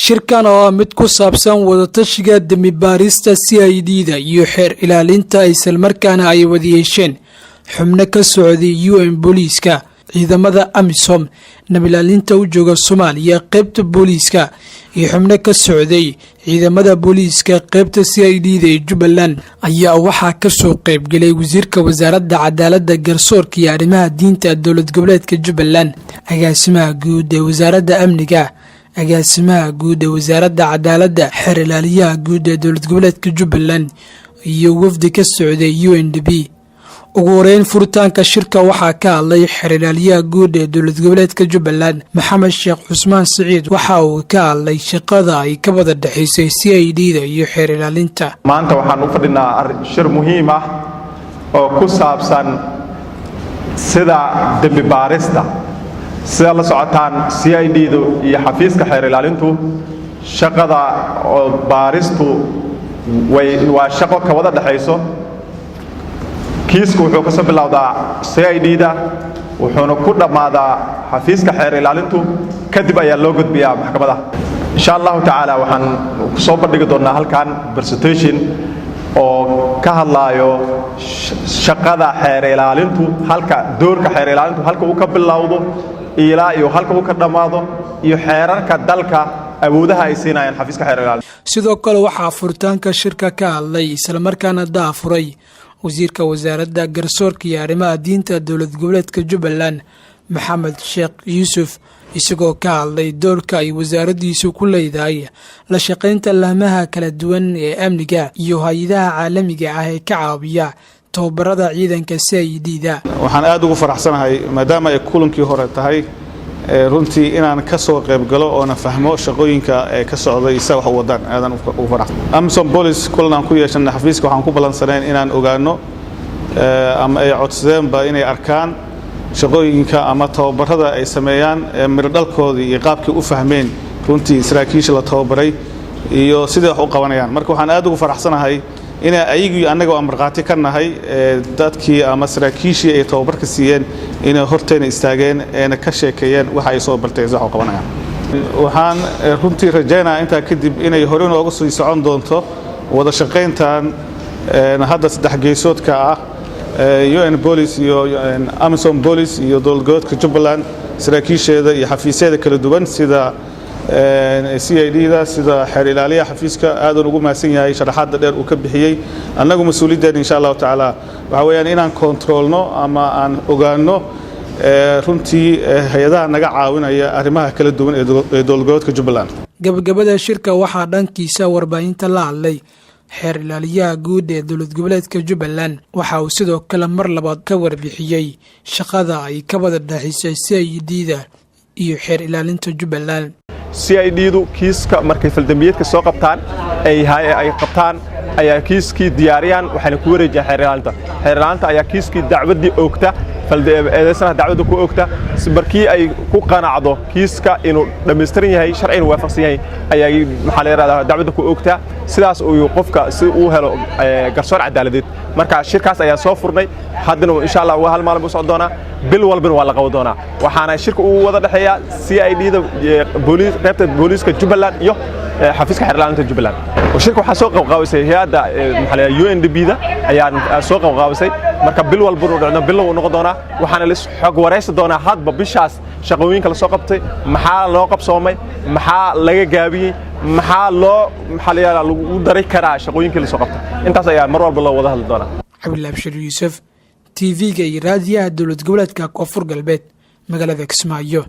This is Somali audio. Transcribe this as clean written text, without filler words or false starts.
shirkan oo mid ku saabsan wadatashiga dami baarista CID-da iyo xeer ilaalinta isla markaana ay wada yeesheen xubno ka socday UN booliiska ciidamada AMISOM nabilaalinta u jooga Soomaaliya qaybta booliiska iyo xubno ka socday ciidamada booliiska qaybta CID-da ee Jubbaland ayaa waxaa ka soo qayb galay wasiirka wasaaradda cadaaladda garsoorka iyo arrimaha diinta dowlad goboleedka Jubbaland agaasimaha guud ee wasaaradda amniga agaasimaha guud ee wasaaradda cadaaladda xeer ilaaliyaha guud ee dowlad goboleedka Jubbaland iyo wafdi ka socday UNDP ugu horeyn furitaanka shirka waxaa ka hadlay xeer ilaaliyaha guud ee dowlad goboleedka Jubbaland Maxamed Sheekh Cusmaan Saciid waxa uu ka hadlay shaqada ay ka wada dhaxaysay CID-da iyo xeer ilaalinta maanta waxaan u fadhinaa shir muhiim ah oo ku saabsan sida dambi baarista sida la socotaan CID-du iyo xafiiska xeer ilaalintu shaqada oo baaristu waa shaqo ka wada dhaxayso kiisku wuxuu ka soo bilowdaa CID-da wuxuuna ku dhamaadaa xafiiska xeer ilaalintu kadib ayaa loo gudbiyaa maxkamadda insha Allah taala waxaan ku soo bandhigi doonaa halkan presentation oo ka hadlayo shaqada xeer ilaalintu halka doorka xeer ilaalintu halka uu ka bilowdo ilaa iyo halka uu ka dhamaado iyo xeerarka dalka awoodaha ay siinayaan xafiiska xeer ilaalinta sidoo kale waxaa furitaanka shirka ka hadlay isla markaana daafuray wasiirka wasaaradda garsoorka iyo arrimaha diinta dowlad goboleedka Jubbaland Maxamed Sheekh Yuusuf isagoo ka hadlay doorka ay wasaaraddiisu ku leedahay la shaqaynta laamaha kala duwan ee amniga iyo hay'adaha caalamiga ah ee ka caawiya tababarada ciidanka CID-da waxaan aad ugu faraxsanahay maadaama ay kulankii hore tahay runtii inaan ka soo qayb galo oo na fahmo shaqooyinka ee ka socday isaga wax wadaan aadan ugu faraxsan AMISOM Police kulan ku yeeshan xafiiska waxaan ku balansaneen inaan ogaano ama ay codsadeenba inay arkaan shaqooyinka ama tababarada ay sameeyaan mirdhalkoodii iyo qaabkii u fahmeen runtii saraakiisha la tababaray iyo sida wax u qabanayaan marka waxaan aad ugu faraxsanahay in ayagu anaga marqaati ka nahay dadkii ama saraakiishii ay tababarka siiyeen in horteena istaageen ee ka sheekeeyeen waxa ay soo bartay sax u qabanayaan waxaan runtii rajaynayaa inta kadib inay hore nooga soo socon doonto wada shaqayntan hadda saddex geesoodka ah UN Police iyo AMISOM Police iyo dowlad goboleedka Jubbaland saraakiisheeda iyo xafiisyada kala duwan sida CID-da sida xeer ilaaliyaha xafiiska aad ugu maasan yahay sharaxaadda dheer uu ka bixiyay annagu mas'uuliyadeen insha Allah taala waxa weeyaan inaan controlno ama aan ogaano runtii hay'adaha naga caawinaya arrimaha kala duwan ee dowlad goboleedka Jubbaland gabagabada shirka waxaa dhankiisa warbaahinta la hadlay xeer ilaaliyaha guud ee dowlad goboleedka Jubbaland waxa uu sidoo kale mar labaad ka warbixiyay shaqada ay ka wada dhaxaysay CID-da iyo xeer ilaalinta Jubbaland CID-du kiiska markay faldambiyeedka soo qabtaan ay qabtaan ayaa kiiskii diyaariyaan waxaana ku wareejiyaan xeer ilaalinta ayaa kiiskii dacwadii oogta faldeedeysana dacwada ku oogta markii ay ku qanacdo kiiska inuu dhameystiran yahay sharciyan waafaqsan yahay ayaa maxaa la yiraahdaa dacwada ku oogta sidaas uu qofka si uu helo garsoor cadaaladeed marka shirkaas ayaa soo furnay haddana insha Allah waa hal maalin u socon doona bil walbana waa la qaban doonaa waxaana shirka uu wada dhaxeeya CID-da booliis qaybta booliiska Jubbaland iyo xafiiska xeer ilaalinta Jubbaland shirka waxa soo qabqaabisay hay'adda maxaa la yiraahdaa UNDP-da ayaa soo qabqaabisay marka bil walbana dhacdo bil uu noqon doona waxaana la xog wareysi doonaa hadba bishaas shaqooyinka la soo qabtay maxaa loo qabsoomay maxaa laga gaabiyay maxaa la yiraahdaa lagu dari karaa shaqooyinka la soo qabtay intaas ayaa mar walba loo wada hadli doonaa Cabdullaahi Bashir Yuusuf TV-ga iyo raadiyaha dowlad goboleedka Koonfur Galbeed magaalada Kismaayo